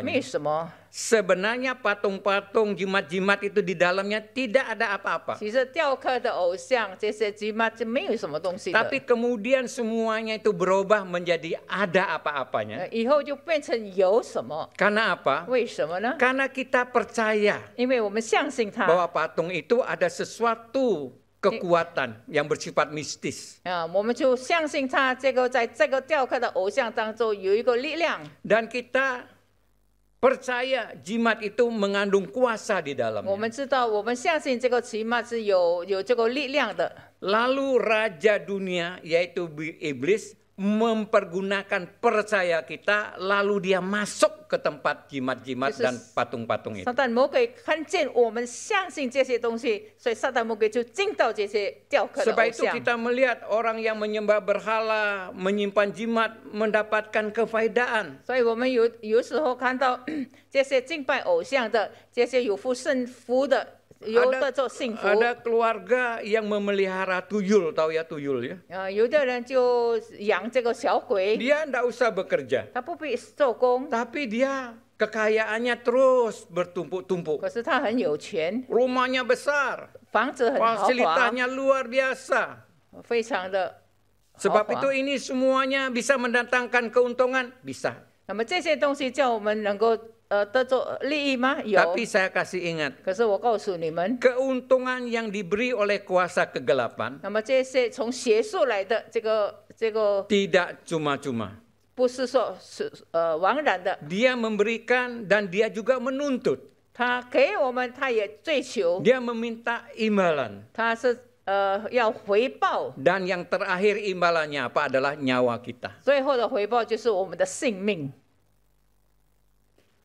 没有 apa-apanya. 什么。 Sebenarnya patung-patung jimat-jimat itu di dalamnya tidak ada apa-apa. 其实雕刻的偶像这些吉曼就没有什么东西的， Tapi kemudian semuanya itu berubah menjadi ada apa-apanya. 以后就变成有什么？ Karena apa? 为什么呢？ Karena kita percaya 因为我们相信他 bahwa patung itu ada sesuatu kekuatan yang bersifat mistis. 啊，我们就相信他这个在这个雕刻的偶像当中有一个力量， Dan kita percaya jimat itu mengandung kuasa di 我 dalamnya. 们知道，我们相信这个吉曼是有这个力量的。 Lalu raja dunia yaitu iblis mempergunakan percaya kita, lalu dia masuk ke tempat jimat-jimat dan patung-patung itu. 撒旦魔鬼看见我们相信这些东西，所以撒旦魔鬼就进到这些雕刻的 Sebab 偶 itu 像。 kita melihat orang yang menyembah berhala, menyimpan jimat, mendapatkan kefaedaan. 所以我们有时候看到这些敬拜偶像的，这些有福圣福的，有的就幸福。 Ada keluarga yang memelihara tuyul, tahu ya tuyul ya? 有的人就养这个小鬼， Dia tidak usah bekerja, 他不必做工， tapi dia kekayaannya terus bertumpuk-tumpuk. 可是他很有钱， Rumahnya besar, 房子很豪华， fasilitasnya luar biasa. 非常的豪 Sebab 华 itu。ini semuanya bisa mendatangkan keuntungan, bisa. 那么这些东西叫我们能够得着利益吗？有。 Tapi saya kasih ingat, 可是我告诉你们， keuntungan yang diberi oleh kuasa kegelapan 那么这些从邪术来的这个 tidak cuma-cuma. 不是说是枉然的， Dia memberikan dan dia juga menuntut. 他给我们，他也追求， Dia meminta imbalan. 他是要回报， Dan yang terakhir imbalannya apa adalah nyawa kita. 最后的回报就是我们的性命。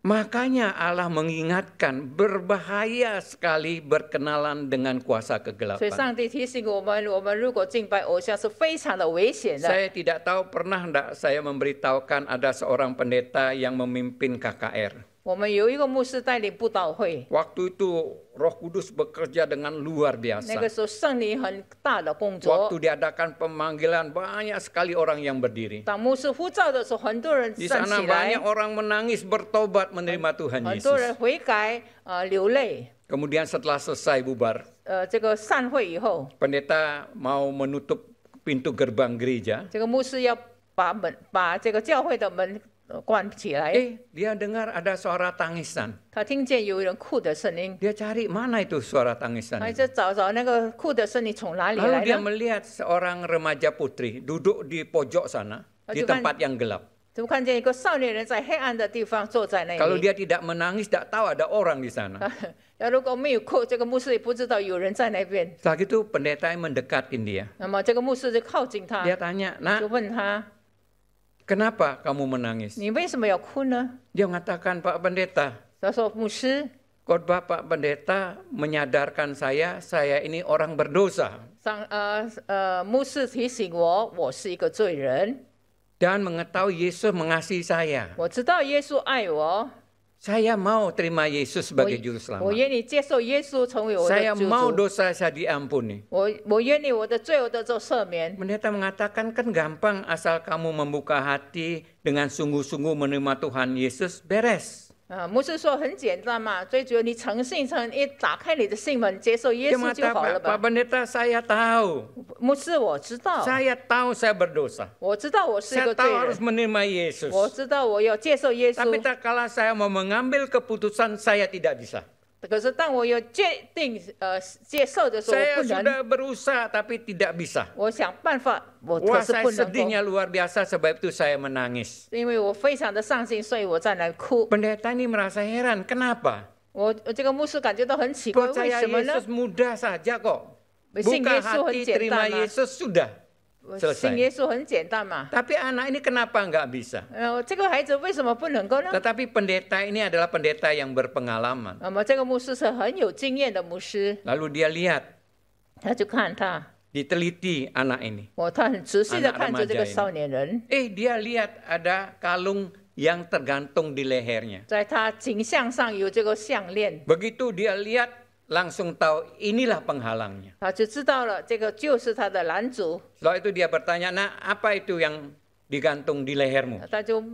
Makanya Allah mengingatkan berbahaya sekali berkenalan dengan kuasa 所以 kegelapan. 上帝提醒我们如果敬拜偶像是非常的危险的。 Saya tidak tahu pernah enggak saya memberitahukan ada seorang pendeta yang memimpin KKR. 我们有一个牧师带领布道会， Waktu itu Roh Kudus bekerja dengan luar 那 biasa. 个时候圣灵很大的工作。 Waktu diadakan pemanggilan banyak sekali orang yang berdiri. 当牧师呼召的时候，很多人 Di 站 sana 起来 banyak，orang menangis bertobat menerima Tuhan 很多人 Yesus. 悔改流泪。Kemudian setelah selesai bubar, 这个散会以后， pendeta mau menutup pintu gerbang gereja. 这个牧师要把这个教会的门关起来。 Dia dengar ada suara tangisan. 他听见有人哭的声音， Dia cari mana itu suara tangisan. 他就找那个哭的声音从哪里 Lalu 来 dia 呢？ melihat seorang remaja putri duduk di pojok sana, di tempat yang gelap. 就看见一个少年人在黑暗的地方坐在那 Kalau 里。 dia tidak menangis, tidak tahu ada orang di sana. 如果没有哭，这个牧师也不知道有人在那边。 Setelah itu pendeta mendekatin dia. 那么这个牧师就靠近他， Dia tanya, 就 nak, 问他 kenapa kamu menangis? 你为什么要哭呢？ Dia mengatakan, Pak Pendeta, 他说牧师， khotbah Pak Pendeta menyadarkan saya ini orang berdosa. 牧师提醒我，我是一个罪人， Dan mengetahui Yesus mengasihi saya. 我知道耶稣爱我， Saya mau terima Yesus sebagai juru 我 selamat. 愿意接受耶稣成为我的 Saya 救 mau 主， dosa saya diampuni. 我愿意我的罪得做赦免。 Pendeta mengatakan kan gampang asal kamu membuka hati dengan sungguh-sungguh menerima Tuhan Yesus, beres. 牧师说很简单嘛，最主要你诚信一打开你的心门，接受耶 Dia 稣就好了 mengatakan, Pak 吧。 Pendeta saya tahu. 牧师，我知道， Saya tahu saya berdosa. 我知道我是一 Saya 个罪 tahu harus 人， menerima Yesus. 我知道我要接受耶 Tapi 稣。 tak kala saya mau mengambil keputusan, saya tidak bisa. 可是当我有决定接受的时候， Saya 我不能。 sudah berusaha tapi tidak bisa. 我想办法，我 Wah, 可是 saya 不能够， sedihnya luar biasa, sebab itu saya menangis. 因为我非常的伤心，所以我在那哭。 Pendeta ini merasa heran, kenapa? 我这个牧师感觉到很奇怪，为 Percaya 什么呢？ Yesus mudah saja kok. 信 Buka 耶稣很 hati, 简 terima 单嘛， Yesus, sudah. 信耶稣很简单嘛。 Tapi anak ini kenapa nggak bisa? 这个孩子为什么不能够呢？ Tetapi pendeta ini adalah pendeta yang berpengalaman. 那么这个牧师是很有经验的牧师， Lalu dia lihat, 他就看他， diteliti anak ini. 他很仔细的 Anak 看着这个 remaja ini. 少年人， Dia lihat ada kalung yang tergantung di lehernya. 在他颈项上有这个项链， Begitu dia lihat, langsung tahu inilah penghalangnya. 他就知道了这个就是他的拦阻。 Setelah itu dia bertanya, nah apa itu yang digantung di lehermu?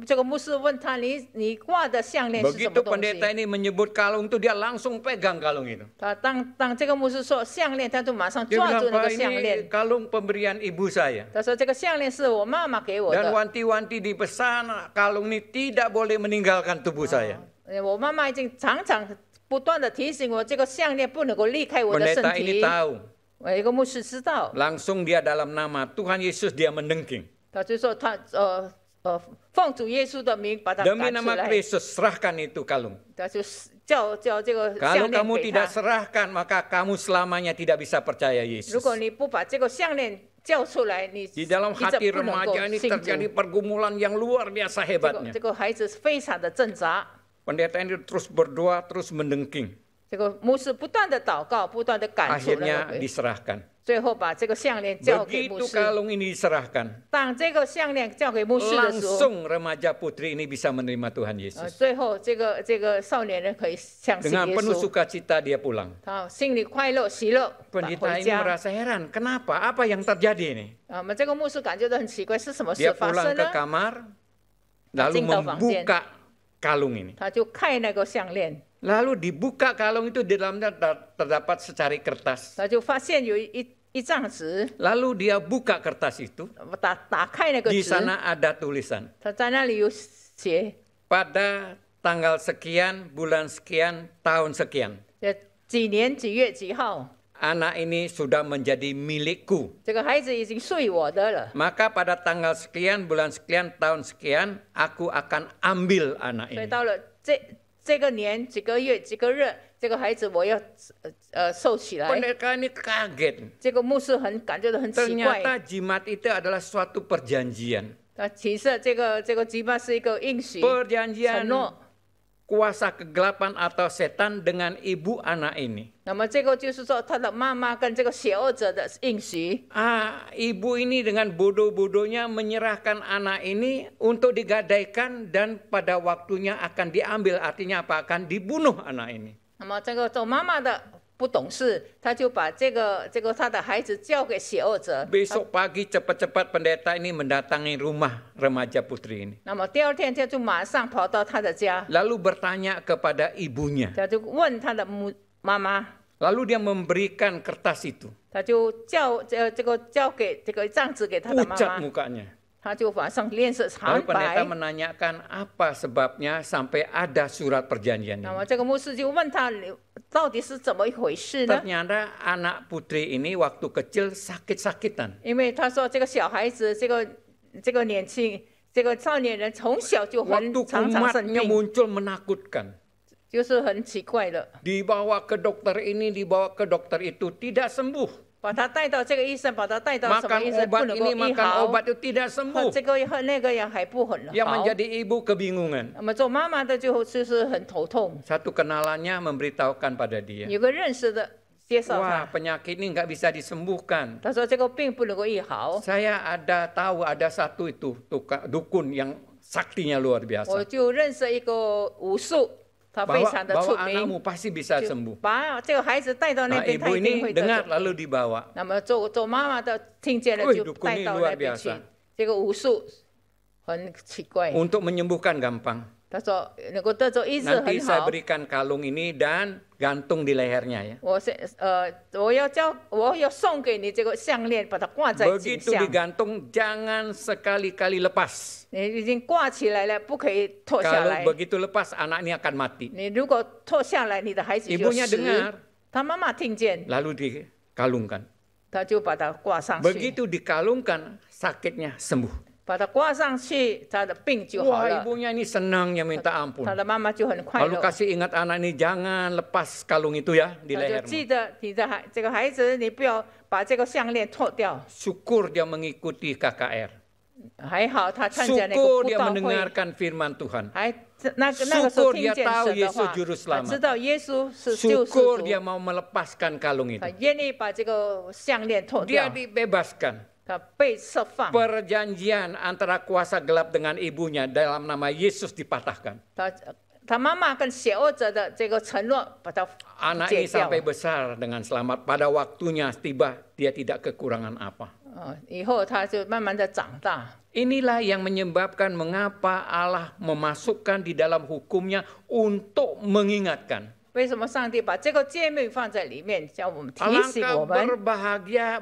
这个牧师问他，你挂的项链是什 Begitu 么东西？ pendeta ini menyebut kalung itu, dia langsung pegang kalung itu. 当这个牧师说项链，他就马上 Dia 抓 bilang, 住那 Pak, 个项 ini 链。 kalung pemberian ibu saya. 他说这个项链是我妈妈给我 Dan 的， wanti-wanti di pesan, kalung ini tidak boleh meninggalkan tubuh saya. 我妈妈已经常常不断的提醒我，这个项链不能够离开我的身 Pendeta ini 体。 tahu. 一个牧师知道， Langsung dia dalam nama Tuhan Yesus dia mendengking. 他就说他奉主耶稣的名把他 Demi 赶出 nama 来， Kristus, serahkan itu kalung. 他就叫这个 Kalau 项链 kamu 给 tidak 他。 serahkan, maka kamu selamanya tidak bisa percaya 如 Yesus. 果你不把这个项链叫出来，你 Di dalam 一直 hati 不能够 remaja ini 信主。 terjadi pergumulan yang luar biasa 这个 hebatnya. 这个孩子非常的挣扎。 Pendeta ini terus berdoa, terus mendengking. 这个牧师不断的祷告，不断的赶出那 Akhirnya 个鬼， diserahkan. 最后把这个项链交给牧 Begitu 师。 kalung ini diserahkan, 当这个项链交给牧师的时候， langsung remaja putri ini bisa menerima Tuhan Yesus. 最后这个少年人可以相信 Dengan 耶 penuh 稣， sukacita dia pulang. 他心里快乐喜乐， Pendeta 回 ini 家。 merasa heran, kenapa? Apa yang terjadi ini? 我们这个牧师感觉到很奇怪，是什么事 Dia 发 pulang 生 ke 呢？ kamar, lalu 进到房间。 membuka kalung ini. 他就开那个项链， Lalu dibuka kalung itu, di dalamnya terdapat secari kertas. 他就发现有一张纸， Lalu dia buka kertas itu, 打开那个 di 纸， sana ada tulisan. 他在那里有写， Pada tanggal sekian, bulan sekian, tahun sekian. 几年几月几号， Anak ini sudah menjadi milikku. 这个孩子已经属于我的了。 Maka pada tanggal sekian, bulan sekian, tahun sekian, aku akan ambil anak 所以 ini. 到了这个年几个月几个日，这个孩子我要收起来。 Pendeta ini kaget. 这个牧师感觉到很奇怪。 Ternyata jimat itu adalah suatu perjanjian. 其实这个吉巴是一个应许 Perjanjian 承诺。 kuasa kegelapan atau setan dengan ibu anak ini. 那么这个就是说，他的妈妈跟这个邪恶者的应许。 Ibu ini dengan bodoh-bodohnya menyerahkan anak ini untuk digadaikan dan pada waktunya akan diambil. Artinya apa? Akan dibunuh anak ini. 那么这个做妈妈的不懂事，他就把这个他的孩子交给邪恶者。 Besok pagi cepat-cepat pendeta ini mendatangi rumah remaja putri ini. 那么第二天他就马上跑到他的家， Lalu bertanya kepada ibunya. 他就问他的妈妈， Lalu dia memberikan kertas itu. 他就交给这个账子给他的妈 Pucat 妈， mukanya. 他就马上脸色苍 Lalu pendeta 白。 menanyakan apa sebabnya sampai ada surat perjanjian 那 ini. 么这个牧师就问他，你到底是怎么一回事呢？ Ternyata anak putri ini waktu kecil sakit-sakitan. 因为他说这个小孩子，这个年轻这个少年人从小就 Waktu 常常生 kumatnya 病， muncul menakutkan. 就是很奇怪的。 Dibawa ke dokter ini, dibawa ke dokter itu, tidak sembuh. 把他带到这个医生，把他带到什么 Makan 医生，不 obat 能够 ini, 医 makan 好， obat itu tidak 和 sembuh. 这个和那个也还不很 Yang 好。 menjadi ibu kebingungan. 那么做妈妈的就是很头痛。 Satu kenalannya memberitahukan pada dia. 有个认识的介绍 Wah, 他， penyakit ini nggak bisa disembuhkan. 他说这个病不能够医好。 Saya tahu ada satu itu dukun yang saktinya luar 我 biasa. 就认识一个武术，他非 Bawa, 常的出 bawa 名， anakmu pasti bisa 就 sembuh. 把这个孩子带到那 Nah, 边，他 ibu 一定 ini 会得 dengar 救。 lalu dibawa. 那么做妈妈的听见了 Wih, 就 dukun 带 ini 到 luar 那边去 biasa.。这个武术很奇怪， Untuk menyembuhkan gampang. 他说能够得着医治 Nanti 很 saya 好。 berikan kalung ini dan gantung di lehernya ya. 我要送给你这个项链，把它挂在颈 Begitu 项。 digantung jangan sekali-kali lepas. 你已经挂起来了，不可以脱下 Kalau 来。 begitu lepas anak ini akan mati. 你如果脱下来，你的孩子就 Ibunya 死。 dengar 他妈妈听见， lalu dikalungkan. 他就把它挂上去， Begitu dikalungkan sakitnya sembuh. 把它挂上去，他的病就好 Wah 了。 ibunya ini senangnya minta ampun. 他的妈妈就很快 Lalu 乐。 kasih ingat anak ini jangan lepas kalung itu ya di 他就 lehermu. 记得你的这个孩子，你不要把这个项链脱掉。 Syukur dia mengikuti KKR. 还好他参加那个 Syukur 布 dia 道会， mendengarkan firman Tuhan. 还那个时候 Syukur 听 dia 见 tahu 神的 Yesus 话， juru 他 selamat. 知道耶稣是救世 Syukur 主， dia mau melepaskan kalung itu. 他愿意把这个项链脱 Dia 掉， dibebaskan. 他被释放。 Perjanjian antara kuasa gelap dengan ibunya dalam nama Yesus dipatahkan. 他妈妈跟邪恶者的这个承诺，把它 Anak 解 ini 掉。 sampai besar dengan selamat. Pada waktunya tiba, dia tidak kekurangan apa. 以后他就慢慢的长大。 Inilah yang menyebabkan mengapa Allah memasukkan di dalam hukumnya untuk mengingatkan. 为什么上帝把这个诫命放在里面，叫我们提醒 Alangkah 我们？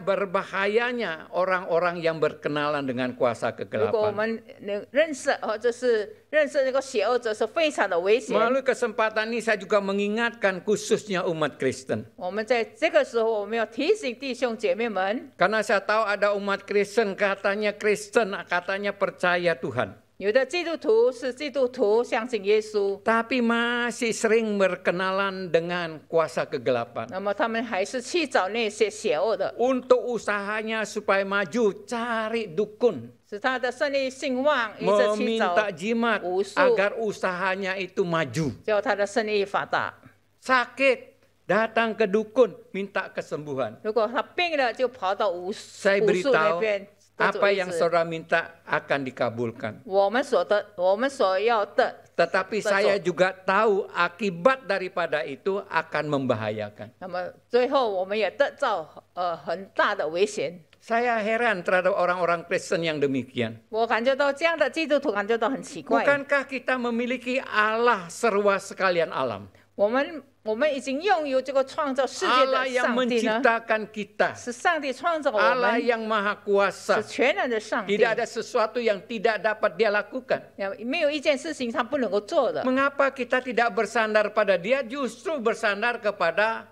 berbahayanya orang-orang yang berkenalan dengan kuasa 如果我 kegelapan. 们能认识或者是认识这个邪恶者，是非常的危险。 Melalui kesempatan ini saya juga mengingatkan khususnya umat Kristen. 我们在这个时候，我们要提醒弟兄姐妹们， Karena saya tahu ada umat Kristen katanya percaya Tuhan. 有的基督徒是基督徒，相信耶稣， Tapi masih sering berkenalan dengan kuasa kegelapan. 那么他们还是去找那些邪恶的， Untuk usahanya supaya maju, cari dukun. 使他的胜利兴旺，一直去找 Meminta jimat 武术， agar usahanya itu maju. 叫他的胜利发达。 Sakit, datang ke dukun, minta kesembuhan. 如果他病了，就跑到武 Saya 术那 beritahu 边。 apa yang saudara minta akan dikabulkan. 我们所要的， Tetapi saya juga tahu akibat daripada itu akan membahayakan. 那么最后我们也得到很大的危险。 Saya heran terhadap orang-orang Kristen yang demikian. 我感觉到这样的基督徒感觉到很奇怪。 Bukankah kita memiliki Allah seruas sekalian alam? 我们已经拥有这个创造世界 Allah 的 yang 上帝呢？ menciptakan kita. 是上帝创造我 Allah 们， yang maha kuasa. 是全能的上帝 Tidak，ada sesuatu yang tidak dapat dia lakukan. 没有一件事情他不能够做的。 Mengapa kita tidak bersandar pada dia, justru bersandar kepada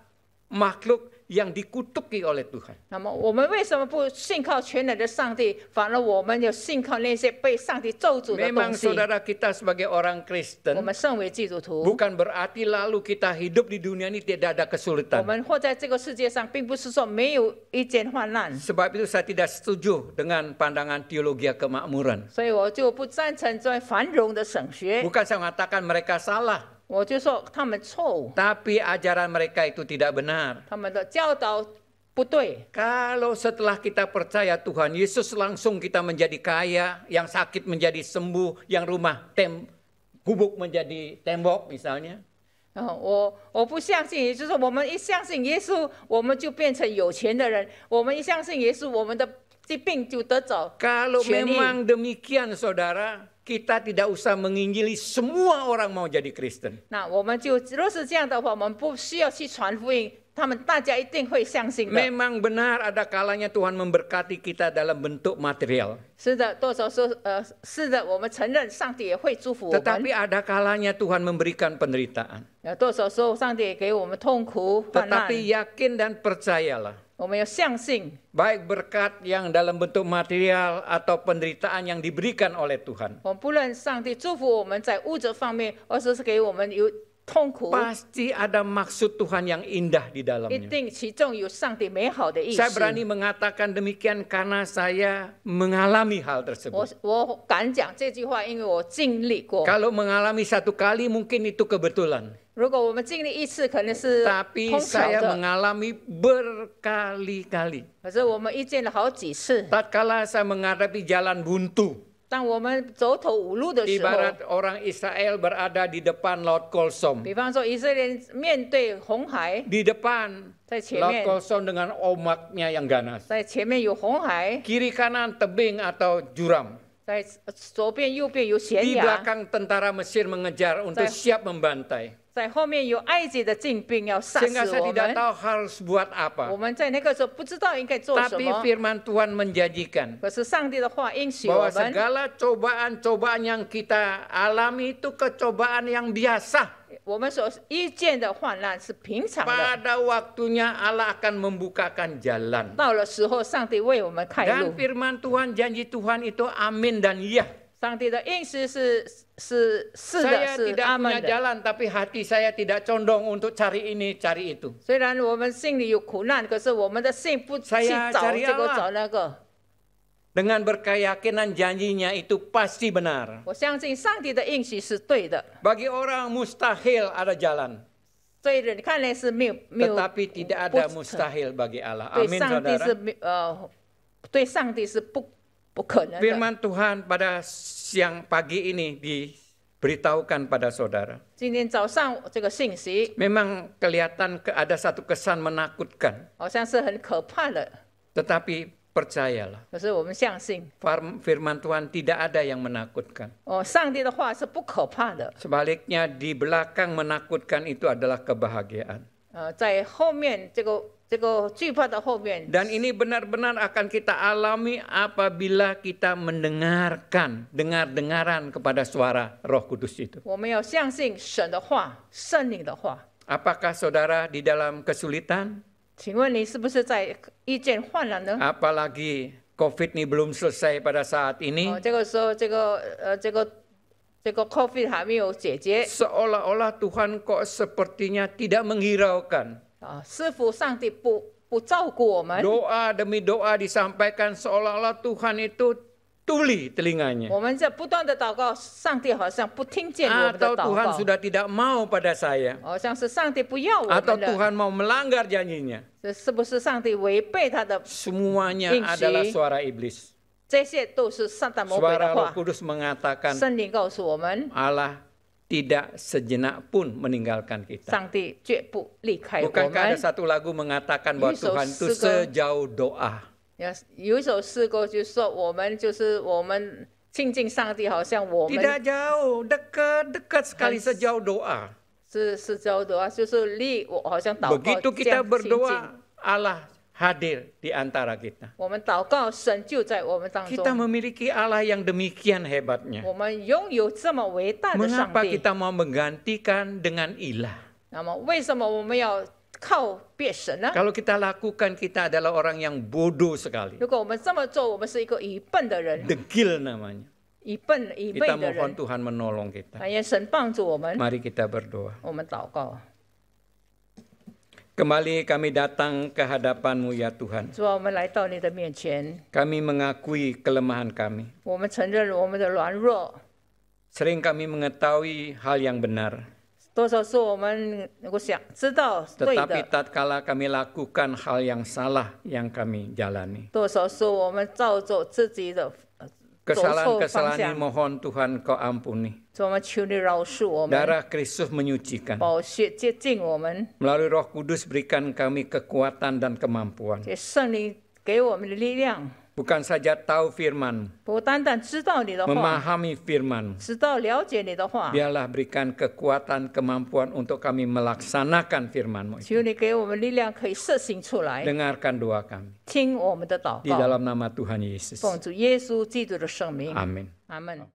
makhluk yang dikutuki oleh Tuhan? 那么我们为什么不信靠全能的上帝，反而我们要信靠那些被上帝咒诅的 Memang 东西？ saudara kita sebagai orang 我 Kristen 们身为基督徒， bukan berarti lalu kita hidup di dunia ini tidak ada 我 kesulitan. 们活在这个世界上，并不是说没有一件患难， Sebab itu saya tidak setuju dengan pandangan teologi kemakmuran. 所以我就不赞成在繁荣的神学， Bukan saya mengatakan mereka salah, 我就说他们错误， tapi ajaran mereka itu tidak benar. 他们的教导不对。 Kalau setelah kita percaya Tuhan Yesus langsung kita menjadi kaya, yang sakit menjadi sembuh, yang rumah gubuk menjadi tembok misalnya. 我不相信，也就是我们一相信耶稣，我们就变成有钱的人；我们一相信耶稣，我们的疾病就得着 Kalau 痊愈。 memang demikian saudara, kita tidak usah menginjili semua orang mau jadi Kristen. 那我们就若是这样的话，我们不需要去传福音，他们大家一定会相信的。 Memang benar ada kalanya Tuhan memberkati kita dalam bentuk material. 是的，多少说是的，我们承认上帝也会祝福我们。 Tetapi ada kalanya Tuhan memberikan penderitaan. 多少时候上帝也给我们痛苦患难， Tetapi yakin dan percayalah, 我们要相信， baik berkat yang dalam bentuk material atau penderitaan yang diberikan oleh Tuhan, 我们不论上帝祝福我们在物质方面，而是给我们有痛苦， pasti ada maksud Tuhan yang indah di 一 dalamnya. 定其中有上帝美好的意 Saya 思。 berani mengatakan demikian karena saya mengalami hal 我 tersebut. 我敢讲这句话，因为我经历过。 Kalau mengalami satu kali mungkin itu kebetulan. 如果我们经历一次，可能是 Tapi 碰巧 saya 的， mengalami berkali-kali. 可是我们遇见了好几次。 Tatkala saya menghadapi jalan buntu, 当我们走投无路的时候， ibarat orang Israel berada di depan Laut Kolsom. 比方说以色列人面对红海， Di depan 在前 Laut 面， Kolsom dengan ombaknya yang ganas. 在前面有红海， Kiri kanan tebing atau juram. 在左边右边有悬 Di 崖， belakang tentara Mesir mengejar untuk siap membantai. 在后面有埃及的禁兵要杀死 Sehingga saya 我 tidak 们。 tahu harus buat 我 apa. 们在那个时候不知道应该做什 Tapi 么， firman Tuhan menjanjikan 可是上帝的话应许我 bahwa 们， segala cobaan-cobaan yang kita alami itu kecobaan yang biasa. 我们所遇见的患难是平常的。 Pada waktunya Allah akan membukakan jalan. 到了时候，上帝为我们开 Dan 路。 firman Tuhan, janji Tuhan itu amin dan iya. 上帝的应许是的， Saya 是 tidak 阿门 punya 的。 jalan, tapi hati saya tidak condong untuk cari ini, cari itu. 虽然我们心里有苦难，可是我们的心不去 Saya 找 cari 这个 Allah 找那个。 Dengan berkeyakinan janjinya itu pasti benar. 我相信上帝的应许是对的。 Bagi orang mustahil ada jalan. 对人看来是没有 Tetapi tidak ada mustahil bagi Allah. 对 Amin 上帝是 saudara. 对上帝是不可能的。 Firman Tuhan pada siang pagi ini diberitahukan pada saudara. 今天早上这个信息 Memang kelihatan ada satu kesan menakutkan. 好像是很可怕的， Tetapi percayalah, 可是我们相信 firman Tuhan tidak ada yang menakutkan. 上帝的话是不可怕的。 Sebaliknya di belakang menakutkan itu adalah kebahagiaan. 在后面这个惧怕的后面， Dan ini benar-benar akan kita alami apabila kita mendengarkan, dengar-dengaran kepada suara Roh Kudus itu. 我们要相信神的话，圣灵的话。 Apakah saudara di dalam kesulitan? 请问你是不是在遇见患难呢？ Apalagi COVID ini belum selesai pada saat ini. 这个时候，这个 COVID 还没有解决 Seolah-olah Tuhan kok sepertinya tidak menghiraukan. 似乎上帝不照顾我们。 Doa demi doa disampaikan seolah-olah Tuhan itu tuli telinganya. 我们在不断的祷告，上帝好像不听见我们的 Atau 祷 Tuhan 告， sudah tidak mau pada saya. 好像是上帝不要我 Atau 们的， Tuhan mau melanggar janjinya. 这是不是上帝违背他的？ Semuanya Insi. adalah suara iblis. 这些都是撒旦魔鬼 Suara 的 Roh 话。 Kudus mengatakan 圣灵告诉我们， Allah tidak sejenak pun meninggalkan kita. 上帝绝不离开我 Bukankah ada 们。 satu lagu mengatakan bahwa Yesus Tuhan itu suka- sejauh doa. 有一首诗歌就说，我们亲近上帝，好像我们 Tidak jauh, dekat sekali sejauh doa. 是交的啊，就是离我好像祷告 Begitu 这 kita 样亲近。 berdoa, Allah hadir di antara kita. 我们祷告，神就在我们当 Kita 中。 memiliki Allah yang demikian hebatnya. 我们拥有这么伟大的上 Mengapa 帝， kita mau menggantikan dengan ilah? 那么为什么我们要靠别神呢？ Kalau kita lakukan, kita adalah orang yang bodoh sekali. 如果我们这么做，我们是一个愚笨的人， Degil namanya. 愚笨的 Kita 人 mohon。Tuhan menolong kita. 愿神帮助我们， Mari kita berdoa. 我们祷告。 Kembali kami datang ke hadapan-Mu ya Tuhan. 主啊，我们来到你的面前， Kami mengakui kelemahan kami. 我们承认我们的软弱， Sering kami mengetahui hal yang benar. 多少是我们能够知道对 Tetapi 的， tatkala kami lakukan hal yang salah yang kami jalani. 多少是我们照着自己的走错方 Kesalahan-kesalahan ini 向。 mohon Tuhan Kau ampuni. 主，我们求你饶恕我们， Darah Kristus menyucikan. 宝血洁净我们， Melalui Roh Kudus berikan kami kekuatan dan kemampuan. 给圣灵给我们的力量。bukan saja tahu firman, 不单单知道你的话， memahami firman. 知道了解你的话， Biarlah berikan kekuatan, kemampuan untuk kami melaksanakan firman-Mu. 求你给我们力量，可以实行出来， Dengarkan doa kami 听我们的祷 di 告， dalam nama Tuhan Yesus. 奉主耶稣基督的圣名， Amin. 阿门。